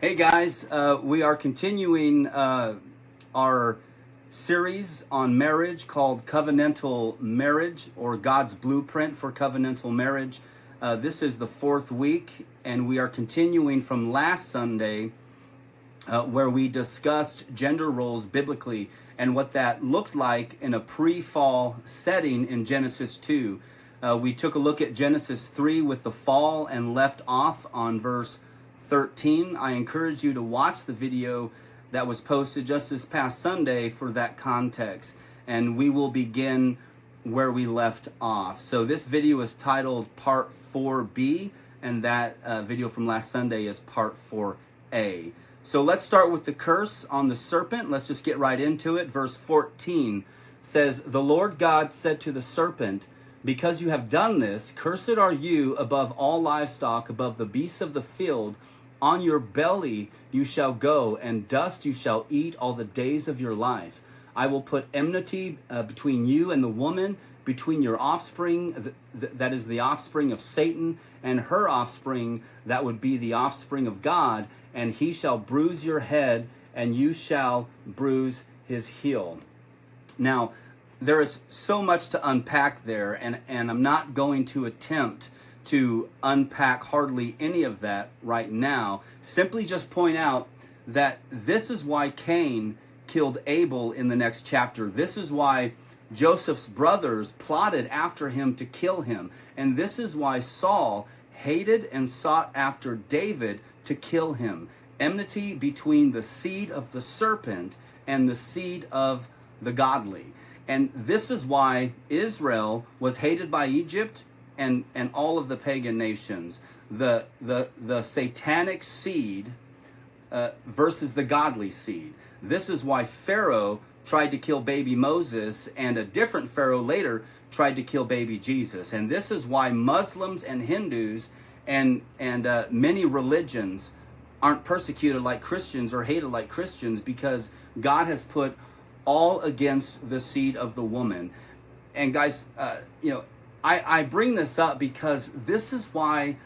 Hey guys, we are continuing our series on marriage called Covenantal Marriage, or God's Blueprint for Covenantal Marriage. This is the fourth week, and we are continuing from last Sunday where we discussed gender roles biblically and what that looked like in a pre-fall setting in Genesis 2. We took a look at Genesis 3 with the fall and left off on verse 13. I encourage you to watch the video that was posted just this past Sunday for that context, and we will begin where we left off. So this video is titled Part 4B, and that video from last Sunday is Part 4A. So let's start with the curse on the serpent. Let's just get right into it. Verse 14 says, "The Lord God said to the serpent, because you have done this, cursed are you above all livestock, above the beasts of the field. On your belly you shall go, and dust you shall eat all the days of your life. I will put enmity between you and the woman, between your offspring, that is the offspring of Satan, and her offspring, that would be the offspring of God. And he shall bruise your head, and you shall bruise his heel." Now, there is so much to unpack there, and I'm not going to attempt to unpack hardly any of that right now. Simply just point out that this is why Cain killed Abel in the next chapter. This is why Joseph's brothers plotted after him to kill him. And this is why Saul hated and sought after David to kill him. Enmity between the seed of the serpent and the seed of the godly. And this is why Israel was hated by Egypt and all of the pagan nations. The satanic seed versus the godly seed. This is why Pharaoh tried to kill baby Moses, and a different Pharaoh later tried to kill baby Jesus. And this is why Muslims and Hindus and many religions aren't persecuted like Christians or hated like Christians, because God has put all against the seed of the woman. And guys, I bring this up because this is why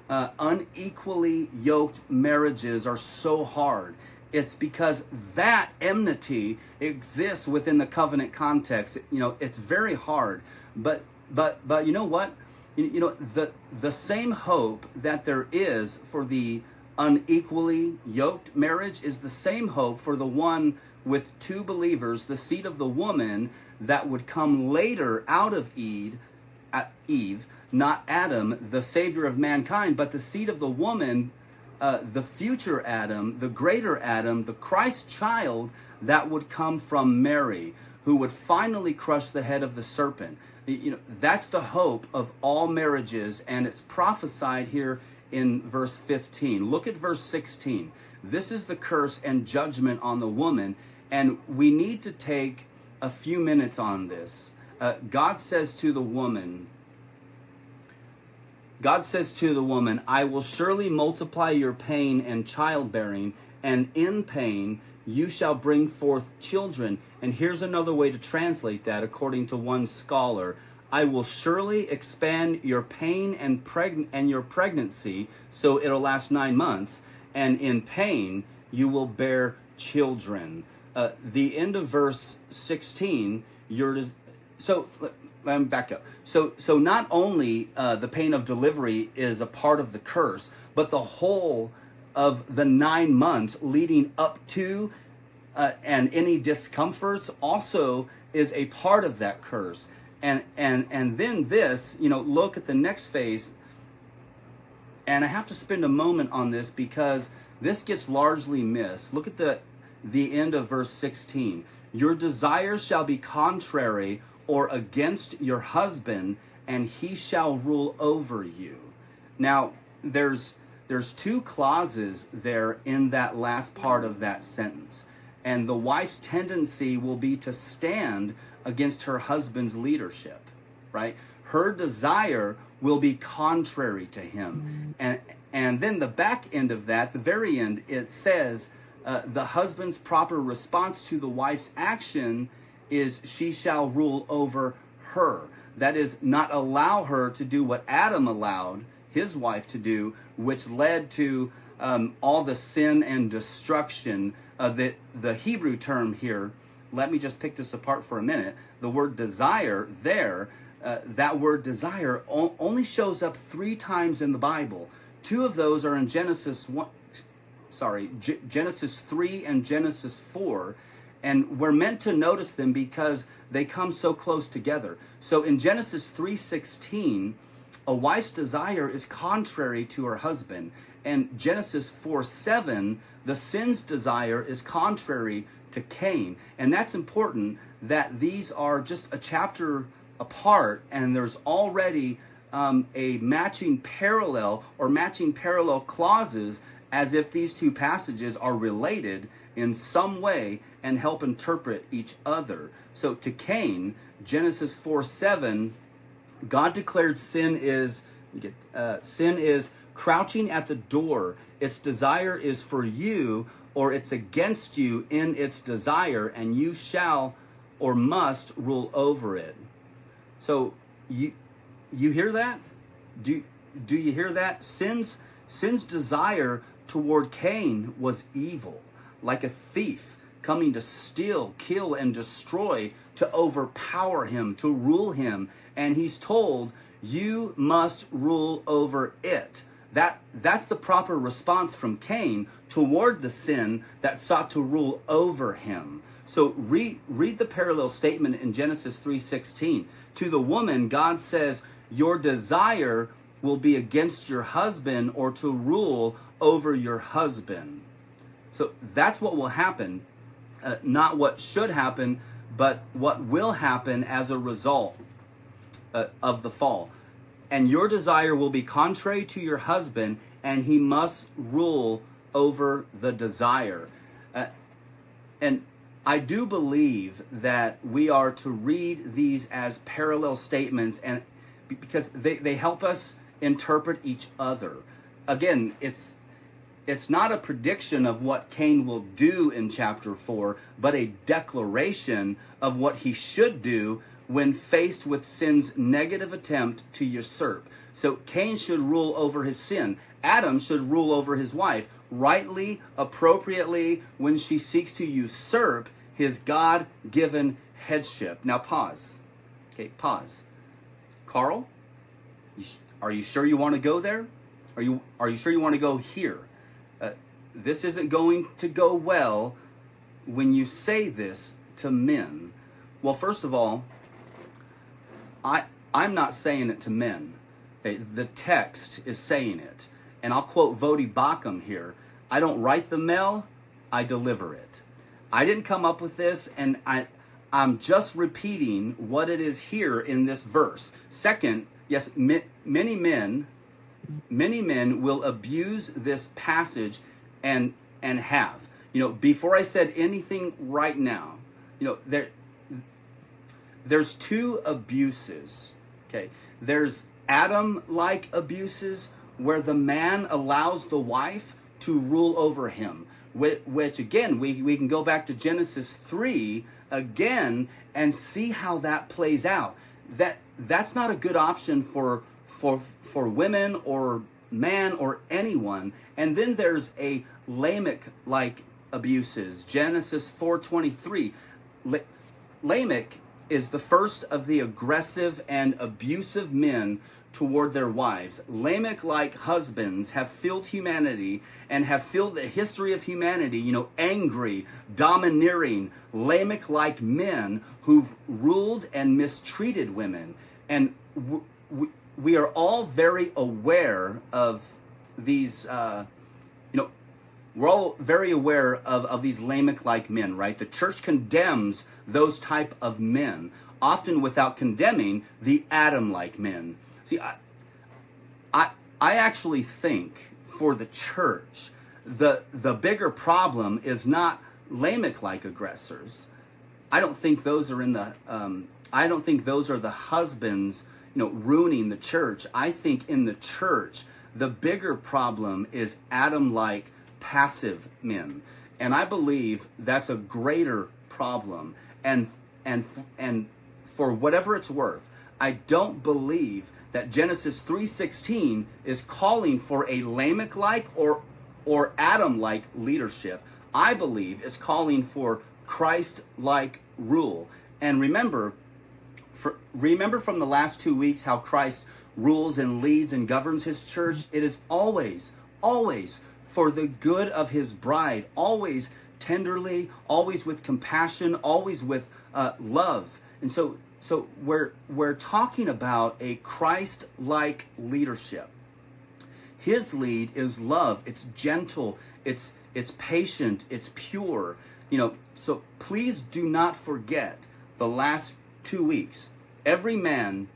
unequally yoked marriages are so hard. It's because that enmity exists within the covenant context. It's very hard. But you know what? The same hope that there is for the unequally yoked marriage is the same hope for the one with two believers, the seed of the woman that would come later out of Eve, not Adam, the savior of mankind, but the seed of the woman, the future Adam, the greater Adam, the Christ child that would come from Mary, who would finally crush the head of the serpent. That's the hope of all marriages, and it's prophesied here in verse 15. Look at verse 16. This is the curse and judgment on the woman, and we need to take a few minutes on this. God says to the woman, "I will surely multiply your pain and childbearing, and in pain you shall bring forth children." And here's another way to translate that according to one scholar. "I will surely expand your pain and your pregnancy, so it'll last 9 months, and in pain you will bear children." The end of verse 16, let me back up. So not only the pain of delivery is a part of the curse, but the whole of the 9 months leading up to and any discomforts also is a part of that curse. And then this, look at the next phase. And I have to spend a moment on this because this gets largely missed. Look at the end of verse 16. "Your desires shall be contrary or against your husband, and he shall rule over you." Now, there's two clauses there in that last part of that sentence. And the wife's tendency will be to stand against her husband's leadership, right? Her desire will be contrary to him. And then the back end of that, the very end, it says the husband's proper response to the wife's action is she shall rule over her. That is, not allow her to do what Adam allowed his wife to do, which led to all the sin and destruction. The Hebrew term here, let me just pick this apart for a minute. The word desire there, that word desire only shows up 3 times in the Bible. 2 of those are in Genesis 3 and Genesis 4. And we're meant to notice them because they come so close together. So in Genesis 3:16, a wife's desire is contrary to her husband. And Genesis 4:7, the sin's desire is contrary to Cain. And that's important that these are just a chapter apart, and there's already a matching parallel or matching parallel clauses, as if these 2 passages are related in some way and help interpret each other. So to Cain, Genesis 4:7, God declared sin is crouching at the door. Its desire is for you, or it's against you in its desire, and you shall or must rule over it. So you hear that? Do you hear that? Sin's desire toward Cain was evil, like a thief coming to steal, kill, and destroy, to overpower him, to rule him. And he's told, you must rule over it. That's the proper response from Cain toward the sin that sought to rule over him. So read the parallel statement in Genesis 3:16. To the woman, God says, your desire will be against your husband, or to rule over your husband. So that's what will happen, not what should happen, but what will happen as a result of the fall. And your desire will be contrary to your husband, and he must rule over the desire. And I do believe that we are to read these as parallel statements, and because they help us interpret each other. Again, it's not a prediction of what Cain will do in chapter 4, but a declaration of what he should do when faced with sin's negative attempt to usurp. So Cain should rule over his sin. Adam should rule over his wife, rightly, appropriately, when she seeks to usurp his God-given headship. Now pause. Okay, pause. Carl, are you sure you want to go there? Are you sure you want to go here? This isn't going to go well when you say this to men. Well, first of all, I'm not saying it to men. Okay? The text is saying it. And I'll quote Vodi Bakum here. I don't write the mail, I deliver it. I didn't come up with this, and I'm just repeating what it is here in this verse. Second, yes, many men will abuse this passage and have. Before I said anything right now, there's 2 abuses. Okay, there's Adam-like abuses where the man allows the wife to rule over him, which again, we can go back to Genesis 3 again and see how that plays out. That's not a good option for women or man or anyone. And then there's a Lamech-like abuses. Genesis 4:23. Lamech is the first of the aggressive and abusive men toward their wives. Lamech-like husbands have filled humanity and have filled the history of humanity, angry, domineering, Lamech-like men who've ruled and mistreated women. And we are all very aware of these, we're all very aware of these Lamech-like men, right? The church condemns those type of men, often without condemning the Adam-like men. See, I actually think for the church, the bigger problem is not Lamech-like aggressors. I don't think those are the husbands, ruining the church. I think in the church, the bigger problem is Adam-like passive men. And I believe that's a greater problem. And for whatever it's worth, I don't believe that Genesis 3:16 is calling for a Lamech-like or or Adam-like leadership. I believe is calling for Christ-like rule. And remember from the last 2 weeks how Christ rules and leads and governs his church. It is always, always for the good of his bride, always tenderly, always with compassion, always with love. And so we're talking about a Christ-like leadership. His lead is love. It's gentle. It's patient. It's pure. So please do not forget the last 2 weeks. Every man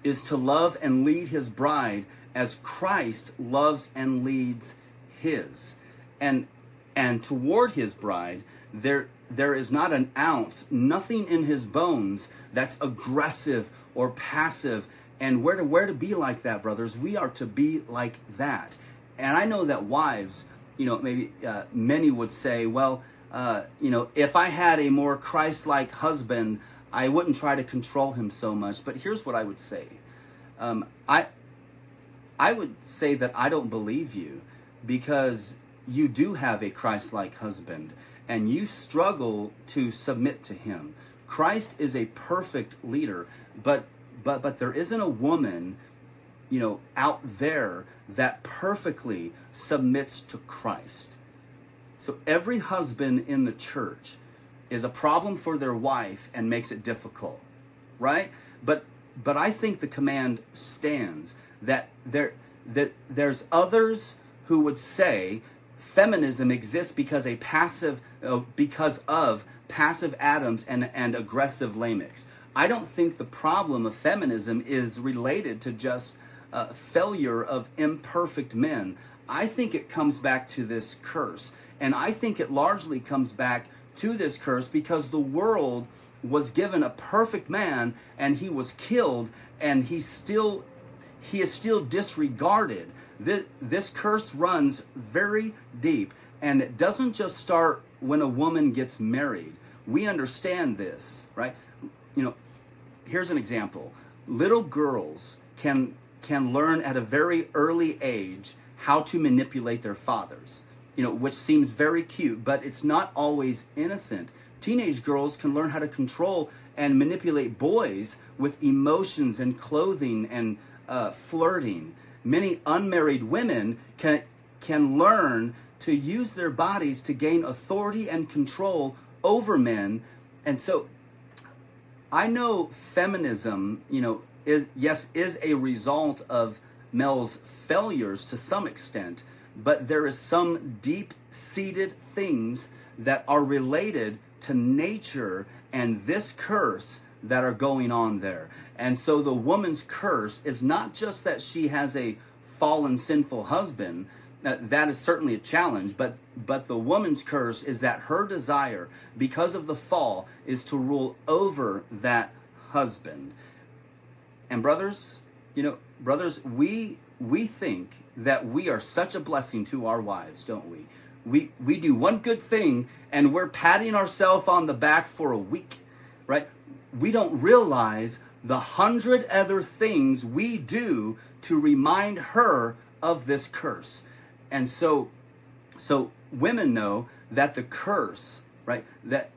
is to love and lead his bride as Christ loves and leads his. And toward his bride, there is not an ounce, nothing in his bones that's aggressive or passive. And where to be like that, brothers? We are to be like that. And I know that wives, maybe many would say, well, if I had a more Christ-like husband, I wouldn't try to control him so much. But here's what I would say. I would say that I don't believe you, because you do have a Christ-like husband and you struggle to submit to him. Christ is a perfect leader, but there isn't a woman, out there that perfectly submits to Christ. So every husband in the church is a problem for their wife and makes it difficult, right? But I think the command stands that there's others who would say feminism exists because of passive Adams and aggressive Lamechs. I don't think the problem of feminism is related to just failure of imperfect men. I think it comes back to this curse. And I think it largely comes back to this curse because the world was given a perfect man and he was killed, and he is still disregarded. This curse runs very deep, and it doesn't just start when a woman gets married. We understand this, right? Here's an example. Little girls can learn at a very early age how to manipulate their fathers, which seems very cute, but it's not always innocent. Teenage girls can learn how to control and manipulate boys with emotions and clothing and flirting. Many unmarried women can learn to use their bodies to gain authority and control over men. And so I know feminism, is a result of males' failures to some extent, but there is some deep-seated things that are related to nature and this curse that are going on there. And so the woman's curse is not just that she has a fallen, sinful husband. That is certainly a challenge, but the woman's curse is that her desire, because of the fall, is to rule over that husband. And brothers, we think that we are such a blessing to our wives, don't we? We do one good thing and we're patting ourselves on the back for a week, right? We don't realize the 100 other things we do to remind her of this curse. And so women know that the curse, right, that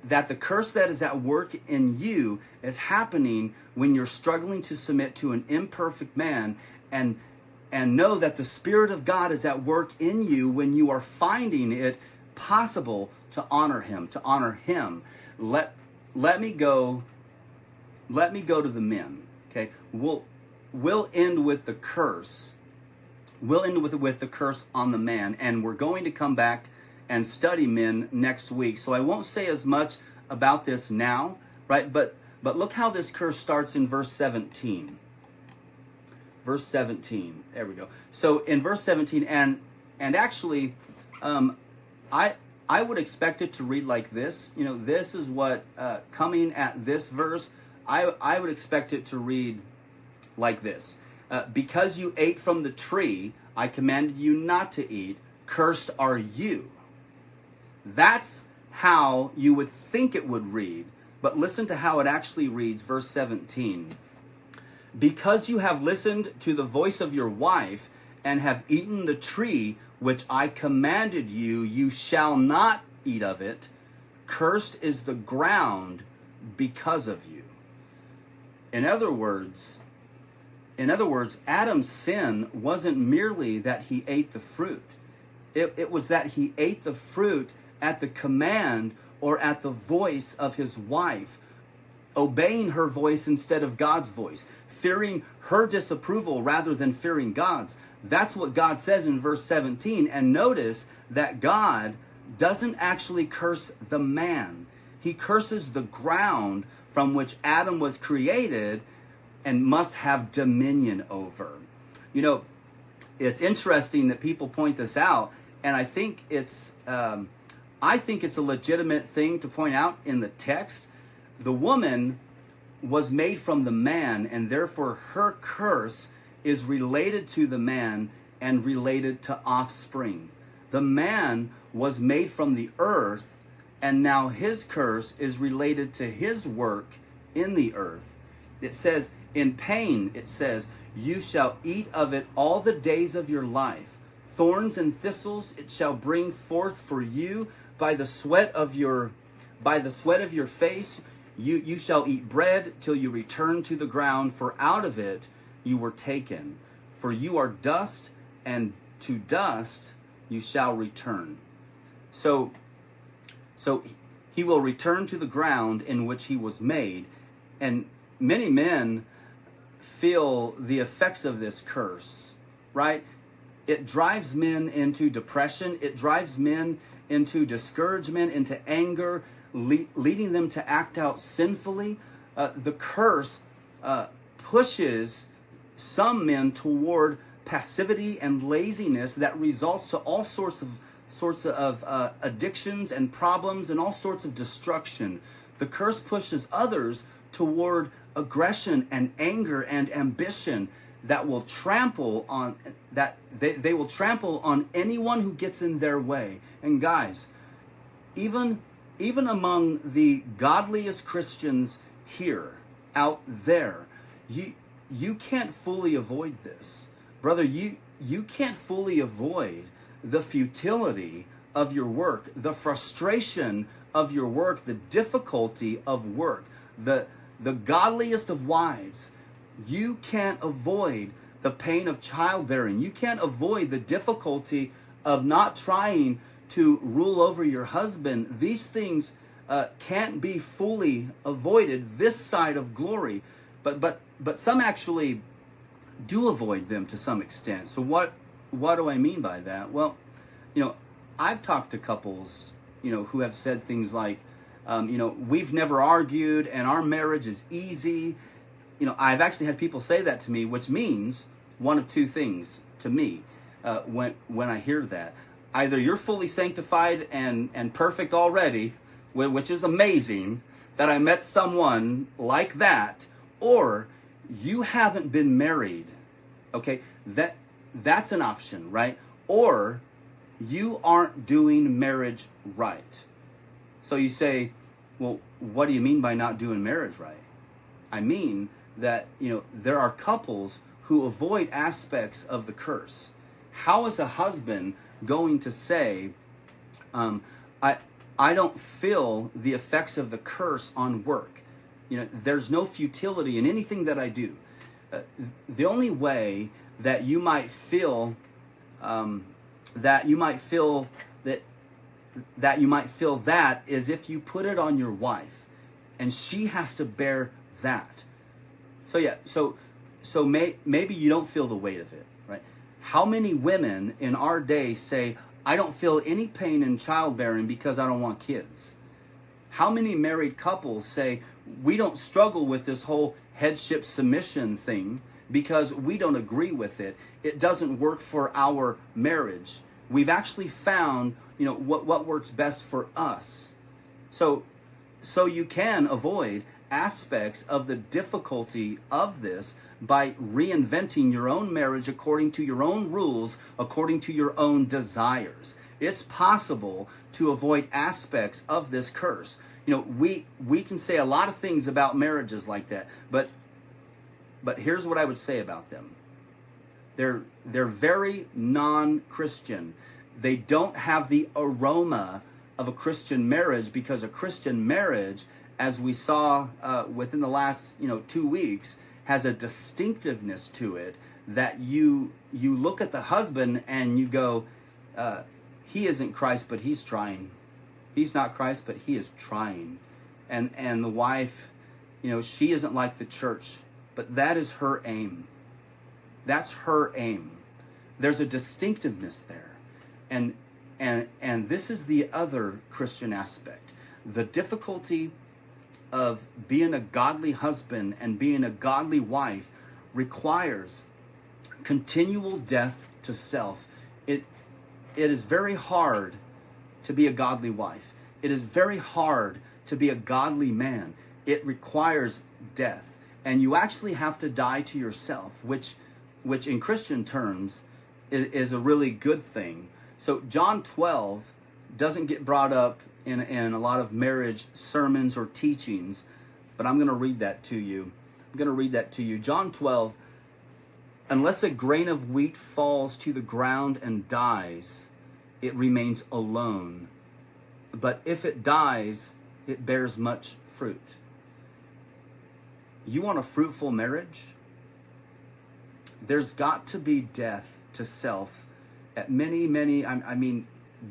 the curse that is at work in you is happening when you're struggling to submit to an imperfect man, and know that the Spirit of God is at work in you when you are finding it possible to honor him, Let me go to the men, okay? We'll end with the curse. We'll end with the curse on the man, and we're going to come back and study men next week. So I won't say as much about this now, right? But look how this curse starts in verse 17. Verse 17. There we go. So in verse 17, and actually, I would expect it to read like this. This is what coming at this verse. I would expect it to read like this. Because you ate from the tree, I commanded you not to eat. Cursed are you. That's how you would think it would read. But listen to how it actually reads, verse 17. Because you have listened to the voice of your wife and have eaten the tree which I commanded you, you shall not eat of it. Cursed is the ground because of you. In other words, Adam's sin wasn't merely that he ate the fruit. It was that he ate the fruit at the command or at the voice of his wife, obeying her voice instead of God's voice, fearing her disapproval rather than fearing God's. That's what God says in verse 17. And notice that God doesn't actually curse the man. He curses the ground from which Adam was created and must have dominion over. You know, it's interesting that people point this out, and I think it's a legitimate thing to point out in the text. The woman was made from the man, and therefore her curse is related to the man and related to offspring. The man was made from the earth, and now his curse is related to his work in the earth. It says, in pain, it says, you shall eat of it all the days of your life. Thorns and thistles it shall bring forth for you. By the sweat of your face you shall eat bread till you return to the ground, for out of it you were taken. For you are dust, and to dust you shall return. So he will return to the ground in which he was made. And many men feel the effects of this curse, right? It drives men into depression. It drives men into discouragement, into anger, leading them to act out sinfully. The curse pushes some men toward passivity and laziness that results to all sorts of addictions and problems and all sorts of destruction. The curse pushes others toward aggression and anger and ambition that will trample on they will trample on anyone who gets in their way. And guys, even among the godliest Christians here, out there, you can't fully avoid this. Brother, you can't fully avoid the futility of your work, the frustration of your work, the difficulty of work, the godliest of wives. You can't avoid the pain of childbearing. You can't avoid the difficulty of not trying to rule over your husband. These things can't be fully avoided this side of glory, but some actually do avoid them to some extent. So what do I mean by that? Well, I've talked to couples, who have said things like, we've never argued and our marriage is easy. I've actually had people say that to me, which means one of two things to me when I hear that. Either you're fully sanctified and perfect already, which is amazing that I met someone like that, or you haven't been married. Okay, that's an option, right? Or you aren't doing marriage right. So you say, well, what do you mean by not doing marriage right? I mean that, there are couples who avoid aspects of the curse. How is a husband going to say, I don't feel the effects of the curse on work? There's no futility in anything that I do. The only way that you might feel that is if you put it on your wife, and she has to bear that. So maybe you don't feel the weight of it, right? How many women in our day say, I don't feel any pain in childbearing because I don't want kids? How many married couples say, we don't struggle with this whole headship submission thing because we don't agree with it. It doesn't work for our marriage. We've actually found, what works best for us. So you can avoid aspects of the difficulty of this by reinventing your own marriage according to your own rules, according to your own desires. It's possible to avoid aspects of this curse. We can say a lot of things about marriages like that, but here's what I would say about them. They're very non-Christian. They don't have the aroma of a Christian marriage, because a Christian marriage, as we saw within the last 2 weeks, has a distinctiveness to it that you look at the husband and you go, he isn't Christ, but he's trying. He's not Christ, but he is trying. And the wife, she isn't like the church, but that is her aim. That's her aim. There's a distinctiveness there. And this is the other Christian aspect. The difficulty of being a godly husband and being a godly wife requires continual death to self. It is very hard to be a godly wife. It is very hard to be a godly man. It requires death. And you actually have to die to yourself, which in Christian terms is a really good thing. So John 12 doesn't get brought up in a lot of marriage sermons or teachings, but I'm going to read that to you. John 12, unless a grain of wheat falls to the ground and dies, it remains alone. But if it dies, it bears much fruit. You want a fruitful marriage? There's got to be death to self at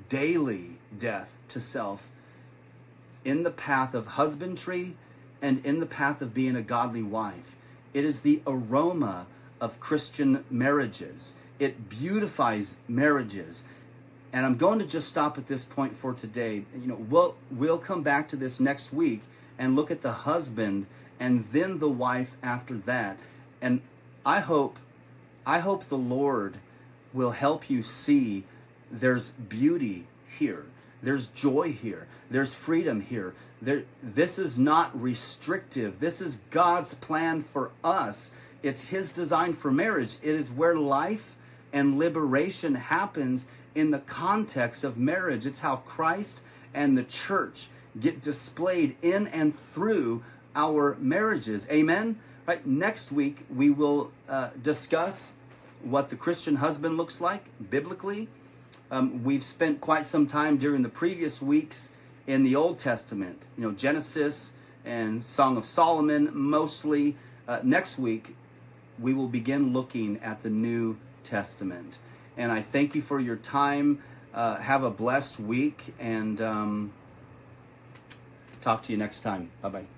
daily death to self in the path of husbandry and in the path of being a godly wife. It is the aroma of Christian marriages. It beautifies marriages. And I'm going to just stop at this point for today. We'll come back to this next week and look at the husband and then the wife after that. And I hope the Lord will help you see there's beauty here. There's joy here. There's freedom here. This is not restrictive. This is God's plan for us. It's His design for marriage. It is where life and liberation happens in the context of marriage. It's how Christ and the church get displayed in and through our marriages. Amen? Right. Next week, we will discuss what the Christian husband looks like biblically. We've spent quite some time during the previous weeks in the Old Testament, Genesis and Song of Solomon mostly. Next week, we will begin looking at the New Testament. And I thank you for your time. Have a blessed week, and talk to you next time. Bye-bye.